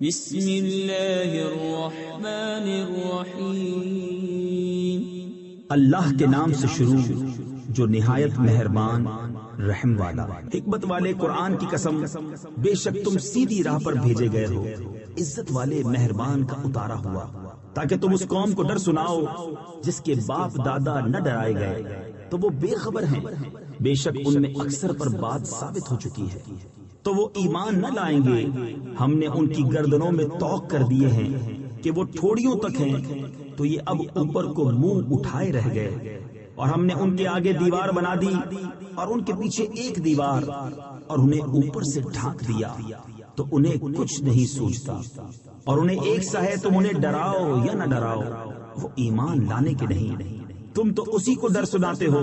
بسم اللہ الرحمن الرحیم۔ اللہ کے نام سے شروع جو نہایت مہربان رحم والا۔ حکمت والے قرآن کی قسم، بے شک تم سیدھی راہ پر بھیجے گئے ہو، عزت والے مہربان کا اتارا ہوا، تاکہ تم اس قوم کو ڈر سناؤ جس کے باپ دادا نہ ڈرائے گئے تو وہ بے خبر ہیں۔ بے شک ان میں اکثر پر بات ثابت ہو چکی ہے تو وہ ایمان نہ لائیں گے۔ ہم نے ان کی گردنوں میں توق کر دیے ہیں کہ وہ ٹھوڑیوں تک ہیں، تو یہ اب اوپر کو منہ اٹھائے رہ گئے، اور ہم نے ان کے آگے دیوار بنا دی اور ان کے پیچھے ایک دیوار، اور انہیں اوپر سے ڈھانک دیا تو انہیں کچھ نہیں سوچتا، اور انہیں ایک سا ہے تم انہیں ڈراؤ یا نہ ڈراؤ، وہ ایمان لانے کے نہیں۔ تم تو اسی کو ڈر سناتے ہو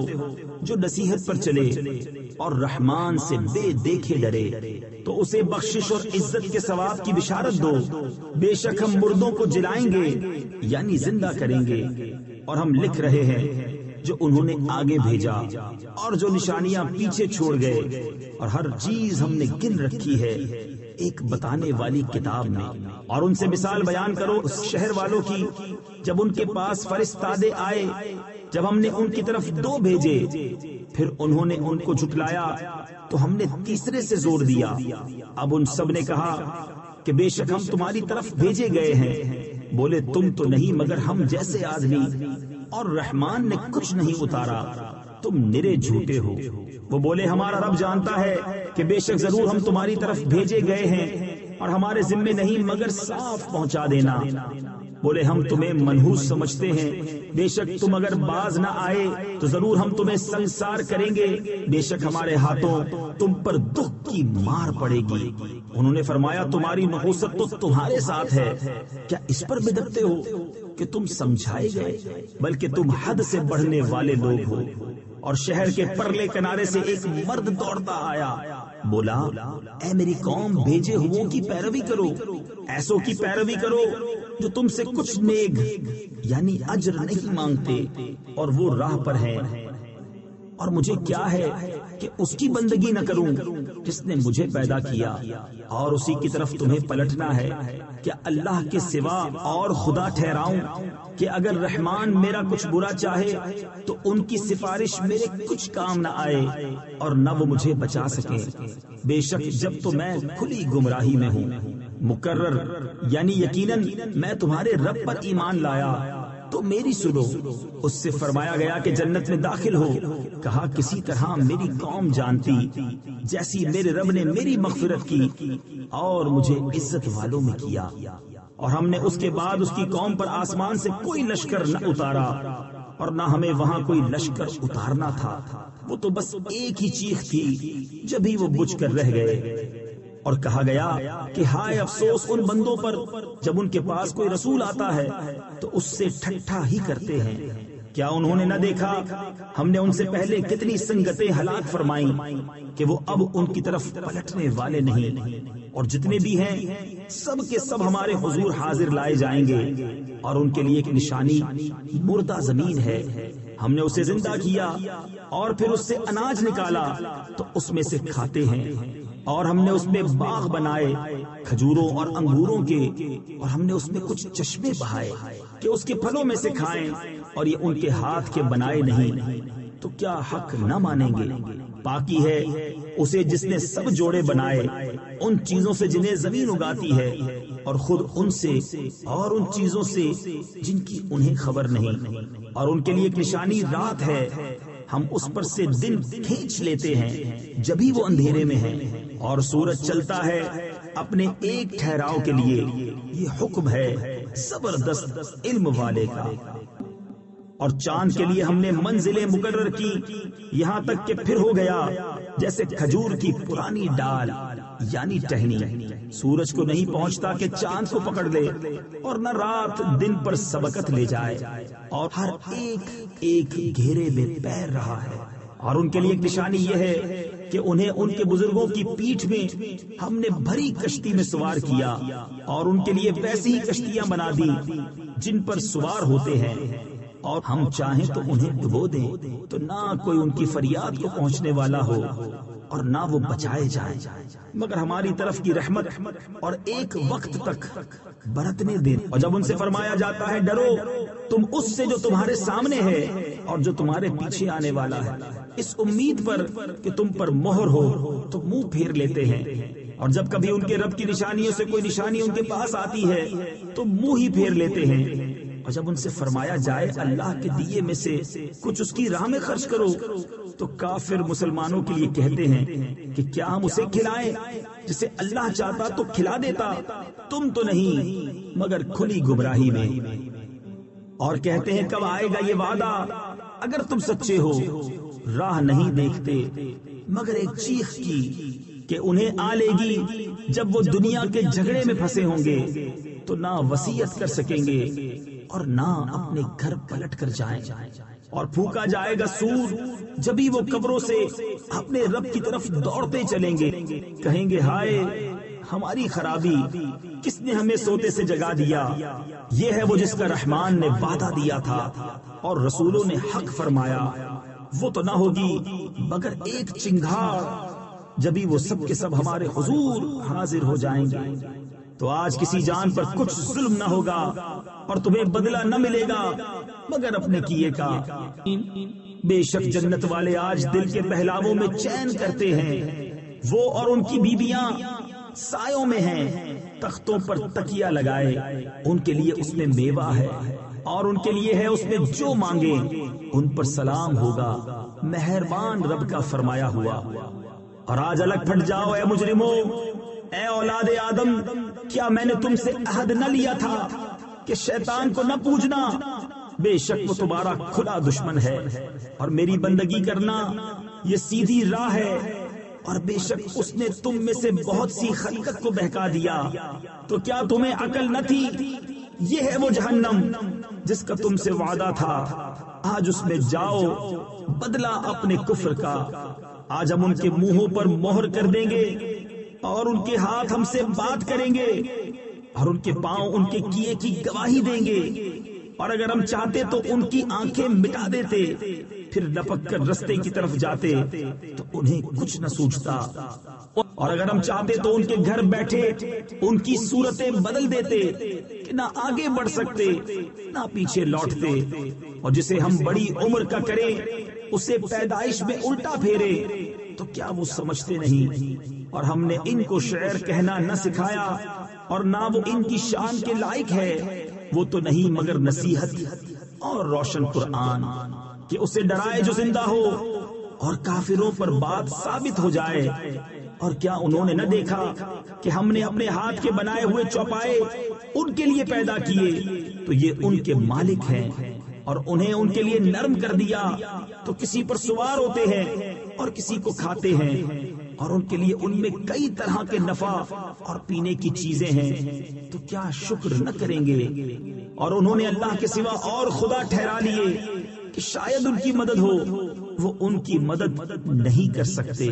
جو نصیحت پر چلے اور رحمان سے بے دیکھے ڈرے، تو اسے بخشش اور عزت کے ثواب کی بشارت دو۔ بے شک ہم مردوں کو جلائیں گے یعنی زندہ کریں گے، اور ہم لکھ رہے ہیں جو انہوں نے آگے بھیجا اور جو نشانیاں پیچھے چھوڑ گئے، اور ہر چیز ہم نے گن رکھی ہے ایک بتانے والی کتاب میں۔ اور ان سے مثال بیان کرو اس شہر والوں کی جب ان کے پاس فرستادے آئے، جب ہم نے ان کی طرف دو بھیجے، پھر انہوں نے ان کو جھٹلایا تو ہم نے تیسرے سے زور دیا۔ اب ان سب نے کہا کہ بے شک ہم تمہاری طرف بھیجے گئے ہیں۔ بولے تم تو نہیں مگر ہم جیسے آدمی، اور رحمان نے کچھ نہیں اتارا، تم نرے جھوٹے ہو۔ وہ بولے ہمارا رب جانتا ہے کہ بے شک ضرور ہم تمہاری طرف بھیجے گئے ہیں، اور ہمارے ذمے نہیں مگر صاف پہنچا دینا۔ بولے ہم تمہیں منحوس سمجھتے ہیں، بے شک تم اگر باز نہ آئے تو ضرور ہم تمہیں سنسار کریں گے، بے شک ہمارے ہاتھوں تم پر دکھ کی مار پڑے گی۔ انہوں نے فرمایا تمہاری نحوست تو تمہارے ساتھ ہے، کیا اس پر بدکتے ہو کہ تم سمجھائے گئے؟ بلکہ تم حد سے بڑھنے والے لوگ ہو۔ اور شہر کے پرلے کنارے سے ایک مرد دوڑتا آیا، بولا اے میری قوم، بھیجے ہوں کی پیروی کرو، ایسوں کی پیروی کرو جو تم سے کچھ نیک یعنی اجر نہیں مانگتے اور وہ راہ پر ہیں۔ اور مجھے کیا ہے کہ اس کی بندگی نہ کروں جس نے مجھے پیدا کیا، اور اسی کی طرف تمہیں پلٹنا ہے۔ کیا اللہ کے سوا اور خدا ٹھہراؤں کہ اگر رحمان میرا کچھ برا چاہے تو ان کی سفارش میرے کچھ کام نہ آئے اور نہ وہ مجھے بچا سکیں۔ بے شک جب تو میں کھلی گمراہی میں ہوں، مقرر یعنی یقیناً میں تمہارے رب پر ایمان لایا تو میری سنو۔ اس سے فرمایا گیا کہ جنت میں داخل ہو۔ کہا کسی طرح میری قوم جانتی جیسی میرے رب نے میری مغفرت کی اور مجھے عزت والوں میں کیا۔ اور ہم نے اس کے بعد اس کی قوم پر آسمان سے کوئی لشکر نہ اتارا، اور نہ ہمیں وہاں کوئی لشکر اتارنا تھا، وہ تو بس ایک ہی چیخ تھی جبھی وہ بجھ کر رہ گئے۔ اور کہا گیا کہ ہائے افسوس ان بندوں پر جب ان کے پاس کوئی رسول آتا ہے تو اس سے ٹھٹھا ہی کرتے ہیں۔ کیا انہوں نے نہ دیکھا ہم نے ان سے پہلے کتنی سنگتیں ہلاک فرمائیں کہ وہ اب ان کی طرف پلٹنے والے نہیں، اور جتنے بھی ہیں سب کے سب ہمارے حضور حاضر لائے جائیں گے، اور ان کے لیے ایک نشانی مردہ زمین ہے۔ ہم نے اسے زندہ کیا اور پھر اس سے اناج نکالا تو اس میں سے کھاتے ہیں، اور ہم نے اس میں باغ بنائے کھجوروں اور انگوروں کے، اور ہم نے اس میں کچھ چشمے بہائے کہ اس کے پھلوں میں سے کھائیں، اور یہ ان کے ہاتھ کے بنائے نہیں، تو کیا حق نہ مانیں گے؟ پاکی ہے اسے جس نے سب جوڑے بنائے، ان چیزوں سے جنہیں زمین اگاتی ہے، اور خود ان سے اور ان چیزوں سے جن کی انہیں خبر نہیں، اور ان کے لیے ایک نشانی رات ہے، ہم اس پر سے دن کھینچ لیتے ہیں جبھی وہ اندھیرے میں ہیں، اور سورج چلتا ہے اپنے ایک ٹھہراؤ کے لیے، یہ حکم ہے زبردست علم والے کا۔ اور چاند کے لیے ہم نے منزلیں مقرر کی، یہاں تک کہ پھر ہو گیا جیسے کھجور کی پرانی ڈال یعنی ٹہنی، سورج کو نہیں پہنچتا کہ چاند کو پکڑ لے، اور نہ رات دن پر سبقت لے جائے، اور ہر ایک ایک گھیرے میں پیر رہا ہے۔ اور ان کے لیے ایک نشانی یہ ہے کہ انہیں ان کے بزرگوں کی پیٹھ میں ہم نے بھری کشتی میں سوار کیا، اور ان کے لیے ویسی ہی کشتیاں بنا دی جن پر سوار ہوتے ہیں، اور ہم چاہیں تو انہیں ڈبو دیں تو نہ کوئی ان کی فریاد کو پہنچنے والا ہو، اور نہ وہ بچائے جائیں، مگر ہماری طرف کی رحمت اور ایک وقت تک برتنے دیں۔ اور جب ان سے فرمایا جاتا ہے ڈرو تم اس سے جو تمہارے سامنے ہے اور جو تمہارے پیچھے آنے والا ہے، اس امید پر کہ تم پر مہر ہو تو منہ پھیر لیتے ہیں، اور جب کبھی ان کے رب کی نشانیوں سے کوئی نشانی ان کے پاس آتی ہے تو منہ ہی پھیر لیتے ہیں۔ اور جب ان سے فرمایا جائے اللہ کے دیے میں سے کچھ اس کی راہ میں خرچ کرو تو کافر مسلمانوں کے لیے کہتے ہیں کہ کیا ہم اسے کھلائیں جسے اللہ چاہتا تو کھلا دیتا، تم تو نہیں مگر کھلی گمراہی میں۔ اور کہتے ہیں کب آئے گا یہ وعدہ، اگر تم سچے ہو راہ نہیں دیکھتے مگر ایک چیخ کی کہ انہیں آ لے گی جب وہ دنیا کے جھگڑے میں پھنسے ہوں گے تو نہ وصیت کر سکیں گے اور نہ اپنے گھر پلٹ کر جائیں، اور پھونکا جائے گا سور جبھی وہ قبروں سے اپنے رب کی طرف دوڑتے چلیں گے، کہیں گے ہائے ہماری خرابی، کس نے ہمیں سوتے سے جگا دیا؟ یہ ہے وہ جس کا رحمان نے وعدہ دیا تھا اور رسولوں نے حق فرمایا، وہ تو نہ ہوگی مگر ایک چنگھاڑ جبھی وہ سب کے سب ہمارے حضور حاضر ہو جائیں گے۔ تو آج کسی جان پر کچھ ظلم نہ ہوگا اور تمہیں بدلہ نہ ملے گا مگر اپنے کیے کا۔ بے شک جنت والے آج دل کے پہلاووں میں چین کرتے ہیں، وہ اور ان کی بیویاں سایوں میں ہیں، تختوں پر تکیہ لگائے، ان کے لیے اس میں میوہ ہے اور ان کے لیے ہے اس میں جو مانگے، ان پر سلام ہوگا مہربان رب کا فرمایا ہوا۔ اور آج الگ پھٹ جاؤ اے مجرموں، اے اولاد آدم، کیا میں نے تم سے عہد نہ لیا تھا کہ شیطان کو نہ پوجنا؟ بے شک وہ تمہارا کھلا دشمن ہے اور میری بندگی کرنا یہ سیدھی راہ ہے، اور بے شک اس نے تم میں سے بہت سی خلقت کو بہکا دیا، تو کیا تمہیں عقل نہ تھی؟ یہ ہے وہ جہنم جس کا تم سے وعدہ تھا، آج اس میں جاؤ بدلہ اپنے کفر کا۔ آج ہم ان کے منہوں پر مہر کر دیں گے اور ان کے ہاتھ ہم سے بات کریں گے اور ان کے پاؤں ان کے کیے کی گواہی دیں گے، اور اگر ہم چاہتے تو ان کی آنکھیں مٹا دیتے، پھر لپک کر رستے کی طرف جاتے تو انہیں کچھ نہ سوچتا، اور اگر ہم چاہتے تو ان کے گھر بیٹھے ان کی صورتیں بدل دیتے کہ نہ آگے بڑھ سکتے نہ پیچھے لوٹتے، اور جسے ہم بڑی عمر کا کریں اسے پیدائش میں الٹا پھیرے تو کیا وہ سمجھتے نہیں؟ اور ہم نے ان کو شعر کہنا نہ سکھایا اور نہ وہ ان کی شان کے لائق ہے، وہ تو نہیں مگر نصیحت اور روشن قرآن کہ اسے ڈرائے جو زندہ ہو اور کافروں پر بات ثابت ہو جائے۔ اور کیا انہوں نے نہ دیکھا کہ ہم نے اپنے ہاتھ کے بنائے ہوئے چوپائے ان کے لیے پیدا کیے تو یہ ان کے مالک ہیں، اور انہیں ان کے لیے نرم کر دیا تو کسی پر سوار ہوتے ہیں اور کسی کو کھاتے ہیں، اور ان کے لیے ان میں کئی طرح کے نفع اور پینے کی چیزیں ہیں، تو کیا شکر نہ کریں گے؟ اور انہوں نے اللہ کے سوا اور خدا ٹھہرا لیے کہ شاید ان کی مدد ہو، وہ ان کی مدد نہیں کر سکتے،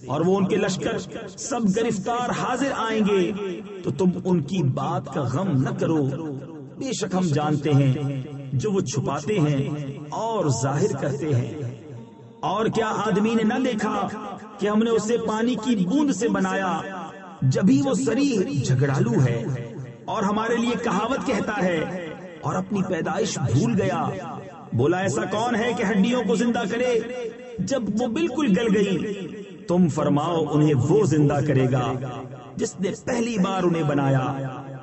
اور وہ ان کے لشکر سب گرفتار حاضر آئیں گے تو تم ان کی بات کا غم نہ کرو، بے شک ہم جانتے ہیں جو وہ چھپاتے ہیں اور ظاہر کرتے ہیں۔ اور کیا آدمی نے نہ دیکھا کہ ہم نے اسے پانی کی بوند سے بنایا، جبھی وہ صریح جھگڑالو ہے اور ہمارے لیے کہاوت کہتا ہے اور اپنی پیدائش بھول گیا؟ بولا ایسا کون ہے کہ ہڈیوں کو زندہ کرے جب وہ بالکل گل گئی؟ تم فرماؤ انہیں وہ زندہ کرے گا جس نے پہلی بار انہیں بنایا،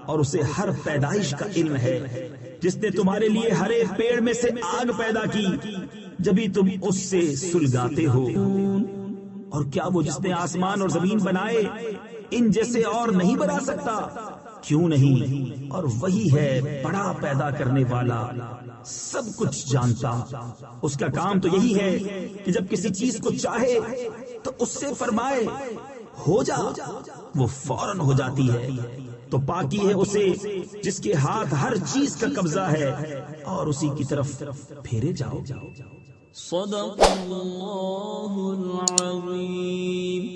اور اسے ہر پیدائش کا علم ہے، جس نے تمہارے لیے ہر ایک پیڑ میں سے آگ پیدا کی جبھی تم اس سے سلگاتے ہو۔ اور کیا وہ جس نے آسمان اور زمین بنائے ان جیسے اور نہیں بنا سکتا؟ کیوں نہیں؟ اور وہی ہے بڑا پیدا کرنے والا، سب کچھ جانتا۔ اس کا کام تو یہی ہے کہ جب کسی چیز کو چاہے تو اس سے فرمائے ہو جا، وہ فوراً ہو جاتی ہے۔ تو پاکی ہے اسے جس کے ہاتھ ہر چیز کا قبضہ ہے، اور اسی کی طرف پھیرے جاؤ۔ صدق اللہ العظیم۔